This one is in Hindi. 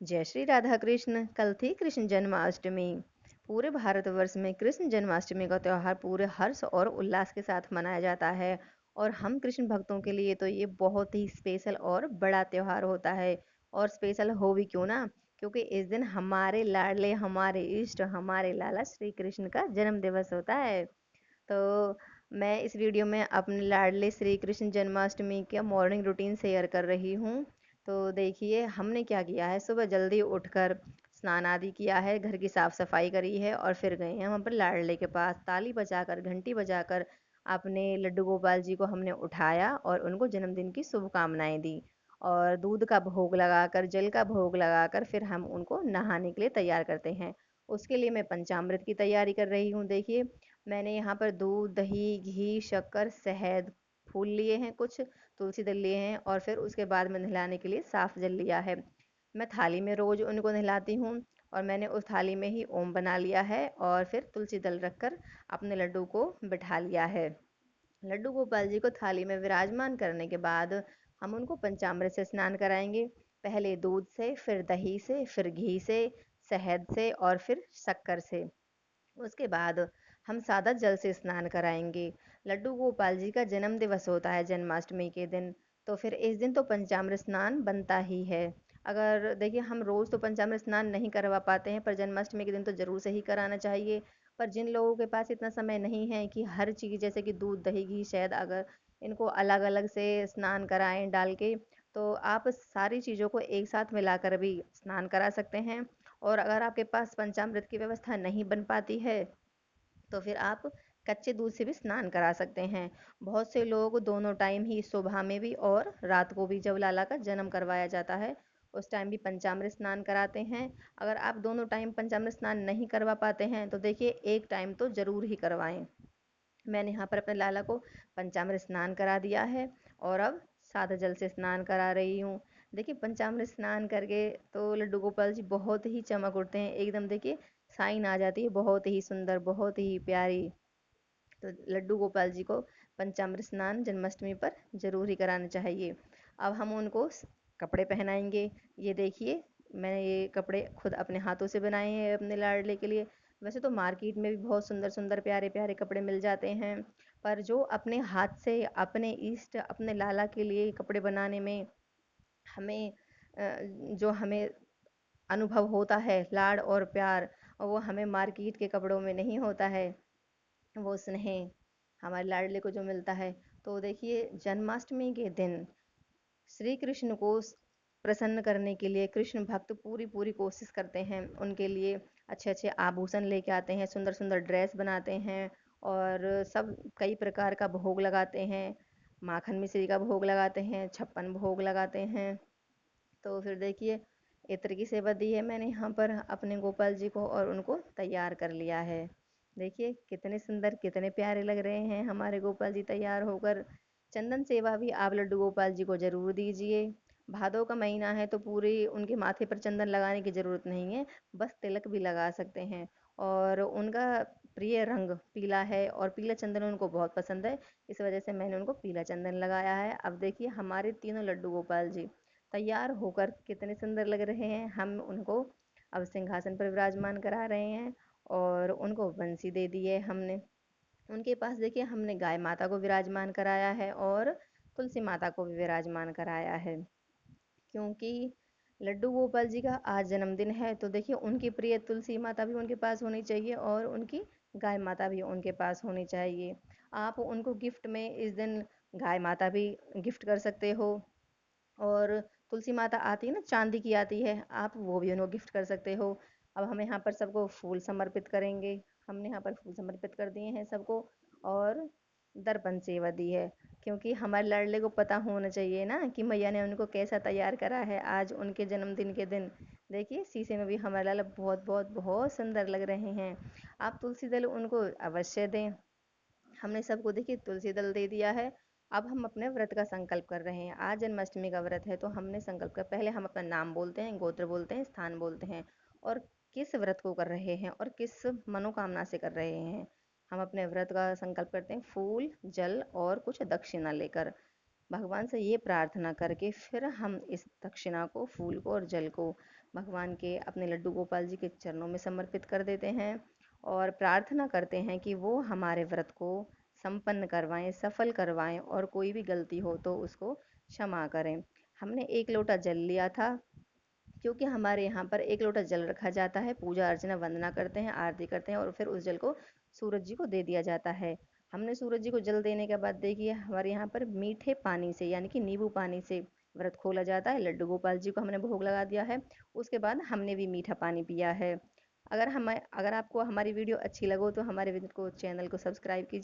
जय श्री राधा कृष्ण। कल थी कृष्ण जन्माष्टमी। पूरे भारतवर्ष में कृष्ण जन्माष्टमी का त्यौहार पूरे हर्ष और उल्लास के साथ मनाया जाता है। और हम कृष्ण भक्तों के लिए तो ये बहुत ही स्पेशल और बड़ा त्यौहार होता है। और स्पेशल हो भी क्यों ना, क्योंकि इस दिन हमारे लाडले, हमारे इष्ट, हमारे लाला श्री कृष्ण का जन्म दिवस होता है। तो मैं इस वीडियो में अपने लाडले श्री कृष्ण जन्माष्टमी का मॉर्निंग रूटीन शेयर कर रही हूँ। तो देखिए हमने क्या किया है, सुबह जल्दी उठकर स्नान आदि किया है, घर की साफ सफाई करी है और फिर गए हैं हम अपने लाडले के पास। ताली बजाकर, घंटी बजाकर अपने लड्डू गोपाल जी को हमने उठाया और उनको जन्मदिन की शुभकामनाएं दी। और दूध का भोग लगाकर, जल का भोग लगाकर फिर हम उनको नहाने के लिए तैयार करते हैं। उसके लिए मैं पंचामृत की तैयारी कर रही हूँ। देखिए मैंने यहाँ पर दूध, दही, घी, शक्कर, शहद, फूल लिए हैं कुछ, तुलसी दल लिए हैं और फिर उसके बाद में नहलाने के लिए साफ जल लिया है। मैं थाली में रोज उनको नहलाती हूँ और मैंने उस थाली में ही ओम बना लिया है और फिर तुलसी दल रखकर अपने लड्डू को बिठा लिया है। लड्डू गोपाल जी को थाली में विराजमान करने के बाद हम उनको पंचामृत से स्नान कराएंगे। पहले दूध से, फिर दही से, फिर घी से, शहद से और फिर शक्कर से। उसके बाद हम सादा जल से स्नान कराएंगे। लड्डू गोपाल जी का जन्म दिवस होता है जन्माष्टमी के दिन, तो फिर इस दिन तो पंचामृत स्नान बनता ही है। अगर देखिए हम रोज तो पंचामृत स्नान नहीं करवा पाते हैं, पर जन्माष्टमी के दिन तो जरूर से ही कराना चाहिए। पर जिन लोगों के पास इतना समय नहीं है कि हर चीज़ जैसे कि दूध, दही, घी, शहद, अगर इनको अलग अलग से स्नान कराएं डाल के, तो आप सारी चीज़ों को एक साथ मिलाकर भी स्नान करा सकते हैं। और अगर आपके पास पंचामृत की व्यवस्था नहीं बन पाती है, तो फिर आप कच्चे दूध से भी स्नान करा सकते हैं। बहुत से लोग दोनों टाइम ही, सुबह में भी और रात को भी, जब लाला का जन्म करवाया जाता है उस टाइम भी पंचामृत स्नान कराते हैं। अगर आप दोनों टाइम पंचामृत स्नान नहीं करवा पाते हैं तो देखिए एक टाइम तो ज़रूर ही करवाएं। मैंने यहाँ पर अपने लाला को पंचामृत स्नान करा दिया है और अब सादा जल से स्नान करा रही हूँ। देखिए पंचामृत स्नान करके तो लड्डू गोपाल जी बहुत ही चमक उठते हैं एकदम। देखिए साइन आ जाती है, बहुत ही सुंदर, बहुत ही प्यारी। तो लड्डू गोपाल जी को पंचामृत स्नान जन्माष्टमी पर जरूर ही कराना चाहिए। अब हम उनको कपड़े पहनाएंगे। ये देखिए मैंने ये कपड़े खुद अपने हाथों से बनाए हैं अपने लाडले के लिए। वैसे तो मार्केट में भी बहुत सुंदर सुंदर प्यारे प्यारे कपड़े मिल जाते हैं, पर जो अपने हाथ से अपने इष्ट, अपने लाला के लिए कपड़े बनाने में हमें जो हमें अनुभव होता है लाड़ और प्यार, वो हमें मार्केट के कपड़ों में नहीं होता है। वो स्नेह हमारे लाडले को जो मिलता है। तो देखिए जन्माष्टमी के दिन श्री कृष्ण को प्रसन्न करने के लिए कृष्ण भक्त पूरी पूरी कोशिश करते हैं। उनके लिए अच्छे अच्छे आभूषण लेके आते हैं, सुंदर सुंदर ड्रेस बनाते हैं और सब कई प्रकार का भोग लगाते हैं। माखन मिश्री का भोग लगाते हैं, 56 भोग लगाते हैं। तो फिर देखिए इत्र की सेवा दी है मैंने यहाँ पर अपने गोपाल जी को और उनको तैयार कर लिया है। देखिए कितने सुंदर, कितने प्यारे लग रहे हैं हमारे गोपाल जी तैयार होकर। चंदन सेवा भी आप लड्डू गोपाल जी को जरूर दीजिए। भादों का महीना है तो पूरी उनके माथे पर चंदन लगाने की जरूरत नहीं है, बस तिलक भी लगा सकते हैं। और उनका प्रिय रंग पीला है और पीला चंदन उनको बहुत पसंद है, इस वजह से मैंने उनको पीला चंदन लगाया है। अब देखिए हमारे तीनों लड्डू गोपाल जी तैयार होकर कितने सुंदर लग रहे हैं। हम उनको अब सिंहासन पर विराजमान करा रहे हैं और उनको बंसी दे दी है हमने। उनके पास देखिए हमने गाय माता को विराजमान कराया है और तुलसी माता को भी विराजमान कराया है, क्योंकि लड्डू गोपाल जी का आज जन्मदिन है। तो देखिए उनकी प्रिय तुलसी माता भी उनके पास होनी चाहिए और उनकी गाय माता भी उनके पास होनी चाहिए। आप उनको गिफ्ट में इस दिन गाय माता भी गिफ्ट कर सकते हो। और तुलसी माता आती है ना, चांदी की आती है, आप वो भी उनको गिफ्ट कर सकते हो। अब हम यहाँ पर सबको फूल समर्पित करेंगे। हमने यहाँ पर फूल समर्पित कर दिए हैं सबको और दर्पण सेवा दी है, क्योंकि हमारे लाडले को पता होना चाहिए ना कि मैया ने उनको कैसा तैयार करा है आज उनके जन्मदिन के दिन। देखिए शीशे में भी हमारे लाला बहुत बहुत बहुत सुंदर लग रहे हैं। आप तुलसी दल उनको अवश्य दें। हमने सबको देखिए तुलसी दल दे दिया है। अब हम अपने व्रत का संकल्प कर रहे हैं। आज जन्माष्टमी का व्रत है तो हमने संकल्प कर, पहले हम अपना नाम बोलते हैं, गोत्र बोलते हैं, स्थान बोलते हैं और किस व्रत को कर रहे हैं और किस मनोकामना से कर रहे हैं। हम अपने व्रत का संकल्प करते हैं फूल, जल और कुछ दक्षिणा लेकर। भगवान से ये प्रार्थना करके फिर हम इस दक्षिणा को, फूल को और जल को भगवान के अपने लड्डू गोपाल जी के चरणों में समर्पित कर देते हैं और प्रार्थना करते हैं कि वो हमारे व्रत को संपन्न करवाएं, सफल करवाएं और कोई भी गलती हो तो उसको क्षमा करें। हमने 1 लोटा जल लिया था, क्योंकि हमारे यहाँ पर 1 लोटा जल रखा जाता है, पूजा अर्चना वंदना करते हैं, आरती करते हैं और फिर उस जल को सूरज जी को दे दिया जाता है। हमने सूरज जी को जल देने के बाद देखिए हमारे यहाँ पर मीठे पानी से यानी कि नींबू पानी से व्रत खोला जाता है। लड्डू गोपाल जी को हमने भोग लगा दिया है, उसके बाद हमने भी मीठा पानी पिया है। अगर आपको हमारी वीडियो अच्छी लगे तो हमारे चैनल को सब्सक्राइब कीजिए।